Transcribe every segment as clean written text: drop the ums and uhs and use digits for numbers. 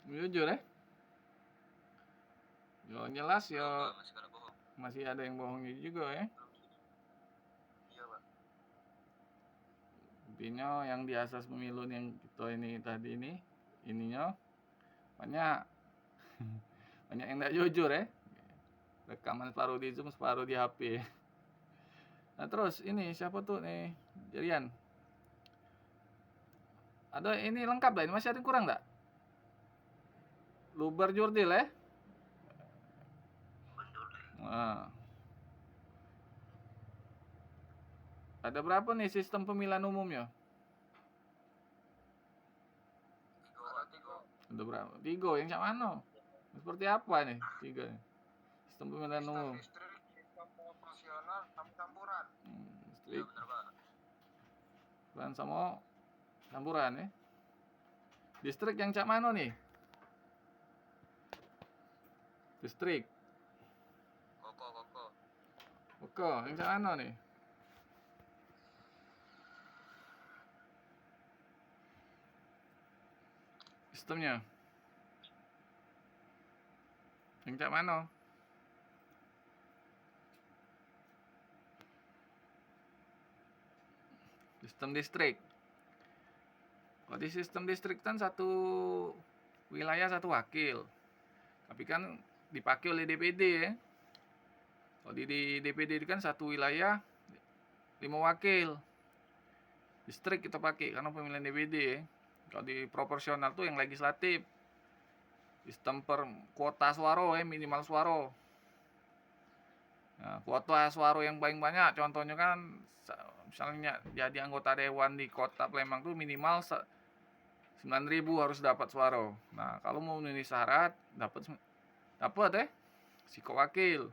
Jujur ya. Yo jelas yo Masih ada bohong. masih ada yang bohongnya juga ya. Iya, Pak. Intinya yang di asas pemilu yang kita ini tadi ininya banyak banyak yang tidak jujur ya. Rekaman separuh di Zoom, separuh di HP. Nah terus ini siapa tuh nih Jarian? Ada ini lengkap dah, ini masih ada yang kurang tak? Luber Jurdil ya? Nah, ada berapa nih sistem pemilihan umumnya? Ada berapa? Tiga, yang cak mana? Seperti apa nih tiga nih? Sistem pemilihan umum. Distrik, sistem proporsional, campuran. Distrik, benar, Pak. campuran sama campuran ya. Distrik yang cak mana nih? Distrik. Koko. Oke, yang cak mana nih? Sistemnya. Yang cak mana? Sistem distrik. Kalau di sistem distrik kan satu wilayah satu wakil. Tapi kan dipakai oleh DPD ya. Kalau di DPD kan satu wilayah 5 wakil. Distrik kita pakai karena pemilihan DPD ya. Kalau di proporsional tuh yang legislatif. Sistem per kuota suara ya, minimal suara. Nah, kuota suara yang paling banyak contohnya kan misalnya jadi anggota dewan di kota Palembang tuh minimal 9.000 harus dapat suara. Nah, kalau mau memenuhi syarat dapat ya si wakil.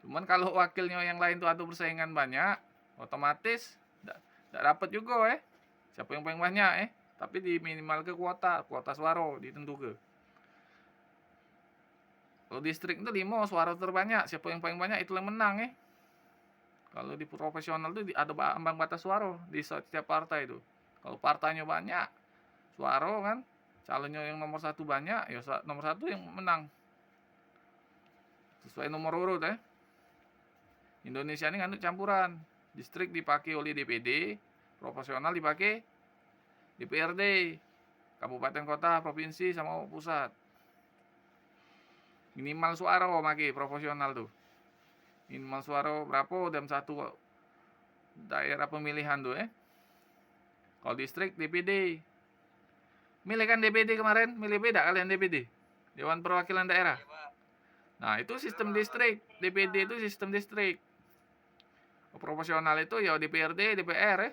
Cuman kalau wakilnya yang lain tuh ada persaingan banyak, otomatis tidak dapat juga ya. Siapa yang paling banyak ya. Tapi di minimal ke kuota suara ditentukan. Kalau distrik itu 5 suara terbanyak, siapa yang paling banyak itu yang menang ya. Kalau di profesional itu ada ambang batas suara di setiap partai itu. Kalau partainya banyak suara kan, calonnya yang nomor 1 banyak, ya nomor 1 yang menang. Sesuai nomor urut ya. Indonesia ini kan campuran. Distrik dipakai oleh DPD, proporsional dipakai DPRD, kabupaten kota, provinsi sama pusat. Minimal suara make proporsional tuh. Minimal suara berapa dalam satu daerah pemilihan tuh ya. Kalau distrik DPD. Milih kan DPD kemarin, milih beda kalian DPD. Dewan Perwakilan Daerah. Nah, itu sistem distrik. DPD itu sistem distrik. Proporsional itu ya DPRD, DPR ya.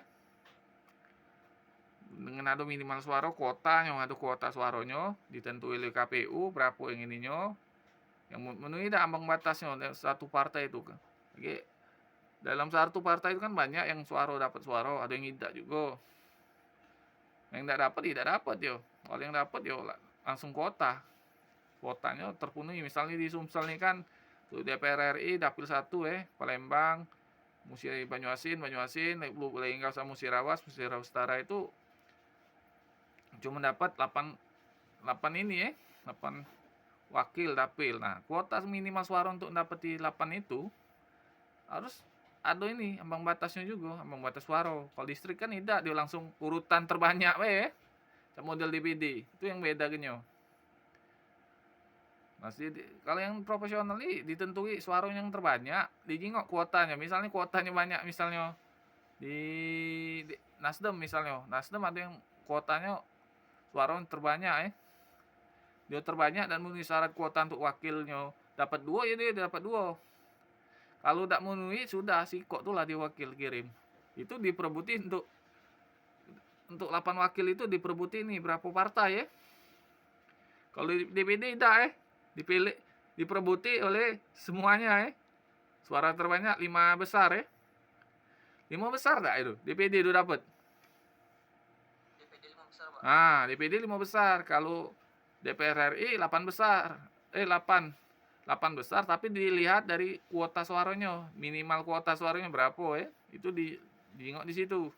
Dengan ada minimal suara kuotanya, ada kuota suaranya ditentukan oleh KPU berapa yang ininya. Yang memenuhi ambang batasnya satu partai itu kan. Oke. Dalam satu partai itu kan banyak yang suara dapat suara, ada yang tidak juga. Yang tidak dapat yo. Kalau yang dapat yo langsung kuota. Kuotanya terpenuhi. Misalnya di Sumsel ini kan tuh DPR RI dapil 1 Palembang, Banyuasin, Lubulingga sama Musirawas Utara itu cuma dapat 8 ini 8 wakil dapil. Nah, kuota minimal suara untuk dapat di 8 itu harus ada ini ambang batasnya juga, ambang batas suara. Kalau distrik kan tidak, dia langsung urutan terbanyak model DPD. Itu yang beda genyo. Masih kalau yang profesional ini ditentui suara yang terbanyak, dijingok kuotanya. Misalnya kuotanya banyak, misalnya di Nasdem misalnya. Nasdem ada yang kuotanya suara terbanyak dia terbanyak dan memenuhi syarat kuota untuk wakilnya dapat 2 ya dia dapat 2. Kalau tidak memenuhi sudah sikok tuh lah di wakil kirim. Itu diperebuti untuk 8 wakil itu diperebuti nih berapa partai ya. Kalau di DPD tidak dipilih diperebuti oleh semuanya Suara terbanyak 5 besar 5 besar enggak itu? DPD itu dapat. DPD 5 besar, Pak. DPD 5 besar. Kalau DPR RI 8 besar. 8 besar tapi dilihat dari kuota suaranya, minimal kuota suaranya berapa itu diingok di situ.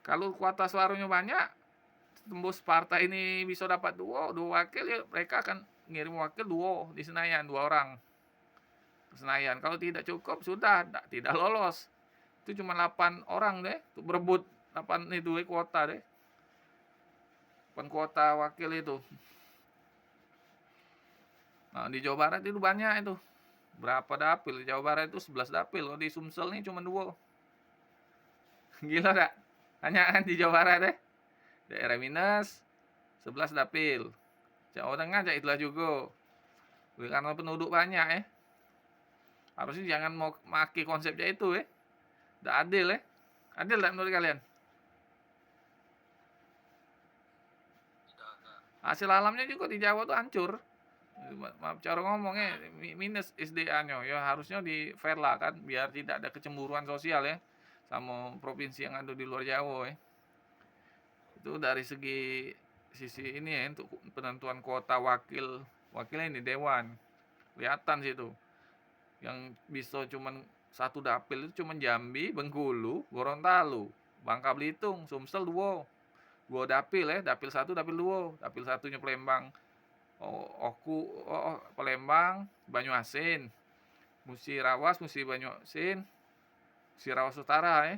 Kalau kuota suaranya banyak tembus partai ini bisa dapat dua wakil ya mereka akan ngirim wakil dua di Senayan 2 orang ke Senayan. Kalau tidak cukup sudah tidak lolos. Itu cuma 8 orang deh untuk berebut 8 itu kuota deh. 8 kuota wakil itu. Nah, di Jawa Barat itu banyak itu. Berapa dapil? Di Jawa Barat itu 11 dapil. Kalau di Sumsel ini cuma 2. Gila tak? Hanya kan di Jawa Barat deh. Daerah minus 11 dapil. Jawa Tengah itulah juga. Karena penduduk banyak ya. Harusnya jangan mau maki konsepnya itu ya. Tidak adil ya. Adil tak menurut kalian? Hasil alamnya juga di Jawa tuh hancur. Maaf cara ngomongnya minus SDA-nya ya harusnya di fair lah kan biar tidak ada kecemburuan sosial ya sama provinsi yang ada di luar Jawa ya. Itu dari sisi ini ya untuk penentuan kuota wakilnya ini dewan. Kelihatan sih itu. Yang bisa cuman satu dapil itu cuman Jambi, Bengkulu, Gorontalo, Bangka Belitung, Sumsel 2 dapil ya, dapil 1, dapil 2. Dapil satunya Palembang, Palembang, Banyuasin, Musirawas, Banyuasin, Musirawas Utara ya.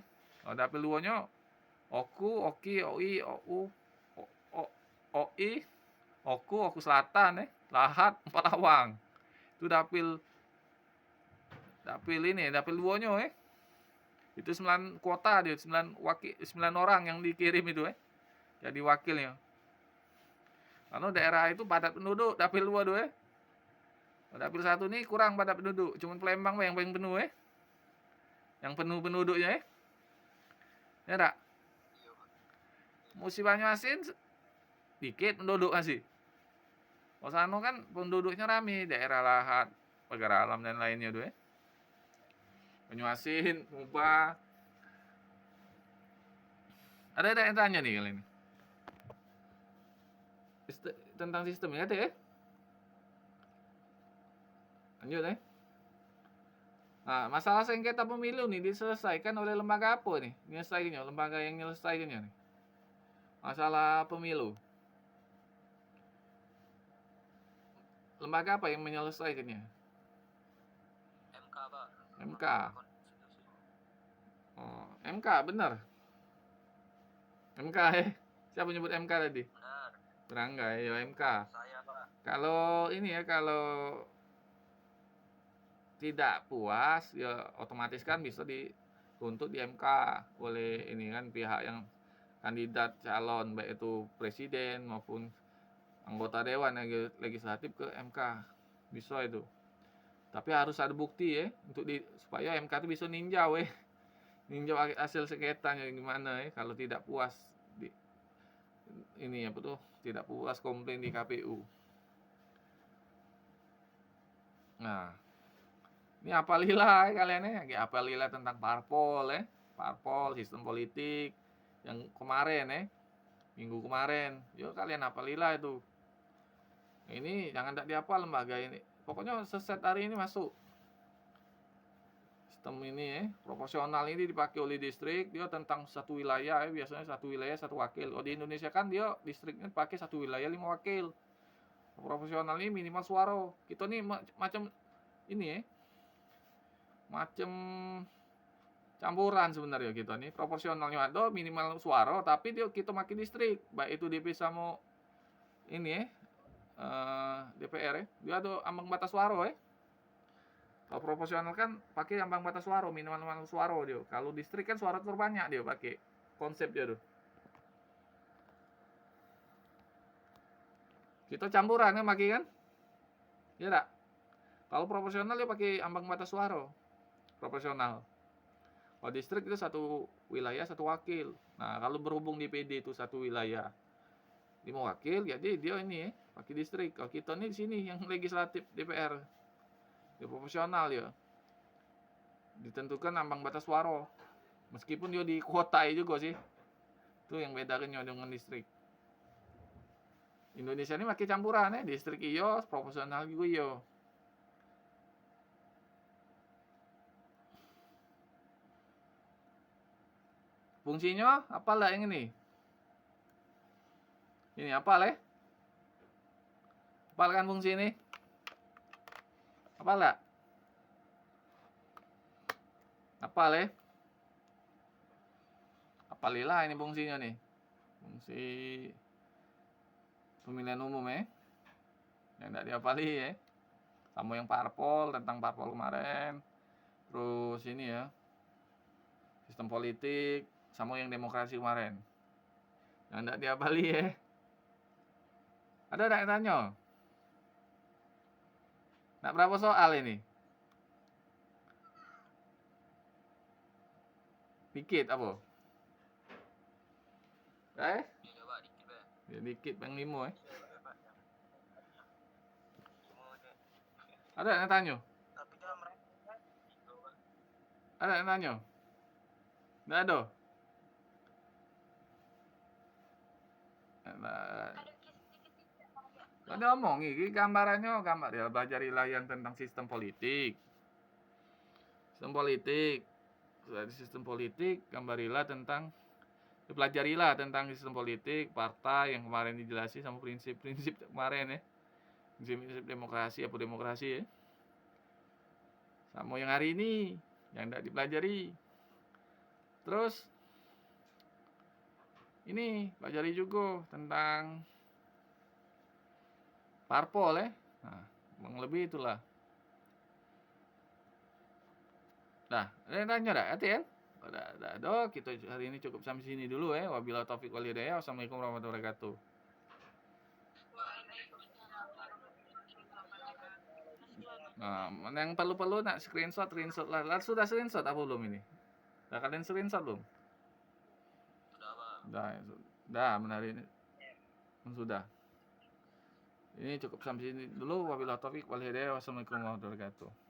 Dapil 2-nya Oki, Oi, Oi, Oku Selatan ya, Lahat, Palawang. Itu dapil ini, dapil 2-nya ya. Itu 9 kuota dia, 9 orang yang dikirim itu ya. Jadi wakilnya. Karena daerah itu padat penduduk, dapil 2 tuh ya. Dapil 1 ini kurang padat penduduk, cuma Palembang yang paling penuh ya. Yang penuh penduduknya ya. Ya tak? Musi Banyuasin dikit penduduk masih. Osano kan penduduknya rame, daerah Lahat, Pagar Alam dan lainnya tuh ya. Banyuasin, Mubah. Ada yang tanya nih kali ini? Tentang sistemnya ada ya? Lanjut ya. Nah, masalah sengketa pemilu nih diselesaikan oleh lembaga apa nih? Nyelesaikannya, lembaga yang nyelesaikannya nih. Masalah pemilu. Lembaga apa yang menyelesaikannya? MK, Pak. MK. Oh, MK benar. MK ya. Siapa nyebut MK tadi? Benar. Berangga ya MK. Saya, Pak. Kalau ini ya kalau tidak puas ya otomatis kan bisa dituntut di MK oleh ini kan pihak yang kandidat calon baik itu presiden maupun anggota dewan legislatif ke MK. Bisa itu. Tapi harus ada bukti ya untuk supaya MK itu bisa ninjau ya. Ninjau hasil sengketanya gimana ya kalau tidak puas ini apa tuh tidak puas komplain di KPU. Nah, ini apalilah kalian ya, apalilah tentang parpol ya, parpol sistem politik yang kemarin ya, minggu kemarin, yuk kalian apalilah itu. Ini jangan tak dihafal lembaga ini, pokoknya seset hari ini masuk. Sistem ini ya, proporsional ini dipakai oleh distrik, dia tentang satu wilayah ya, biasanya satu wilayah satu wakil. Kalau di Indonesia kan dia distriknya pakai satu wilayah 5 wakil. Proporsional ini minimal suara. Kita nih macam ini ya, macam campuran sebenarnya kita nih. Proporsionalnya ada minimal suara, tapi dia kita makin distrik, baik itu DP sama ini ya, DPR ya, dia ada ambang batas suara ya. Kalau proporsional kan pakai ambang batas suara minimal suara dia. Kalau distrik kan suara terbanyak dia pakai konsep dia tuh. Kita campuran kan pakai kan? Ya tak? Kalau proporsional dia pakai ambang batas suara. Proporsional. Kalau distrik itu satu wilayah satu wakil. Nah, kalau berhubung di PD itu satu wilayah 5 wakil, jadi dia ini ya, pakai distrik. Kalau kita ini di sini yang legislatif DPR. Ya proporsional ya. Ditentukan ambang batas suara. Meskipun dia di kuotai juga sih. Itu yang bedakannya dengan distrik. Indonesia ini pakai campuran ya, distrik iyo, proporsional juga iyo. Fungsinya apalah yang ini? Ini hafal ya? Hafal kan fungsi ini? Hafal nggak? Hafal ya? Hafalilah ini fungsinya nih. Fungsi pemilihan umum ya. Yang nggak dihafali ya. Sama yang parpol, tentang parpol kemarin. Terus ini ya. Sistem politik. Sama yang demokrasi kemarin. Yang nggak dihafali ya. Ada nggak yang tanya? Nggak berapa soal ini? Dikit apa? Iya Pak, dikit Pak. Ya, dikit bang limo ya. Iya Pak. Ada yang tanya? Tapi dia mereka itu Pak. Ada yang tanya? Nggak ada? Ada omong ini gambarannya gambar ya, pelajarilah yang tentang sistem politik. Sistem politik. Sudah sistem politik, gambarilah tentang pelajarilah tentang sistem politik, partai yang kemarin dijelasin sama prinsip-prinsip kemarin ya. Prinsip-prinsip demokrasi apa demokrasi ya. Sama yang hari ini yang tidak dipelajari. Terus ini pelajari juga tentang parpol ya. Nah, kurang lebih itulah. Nah, ada yang tanya dah, hati kan? Ada, kita hari ini cukup sampai sini dulu ya. Wabillahi taufiq wal hidayah. Wassalamualaikum warahmatullahi wabarakatuh. Nah, yang perlu-perlu nak screenshot lah. Sudah screenshot apa belum ini? Udah kalian screenshot belum? Sudah Pak. Sudah, benar ini. Sudah. Ini cukup sampai sini dulu. Wabillahi taufiq wal hidayah. Wassalamualaikum warahmatullahi wabarakatuh.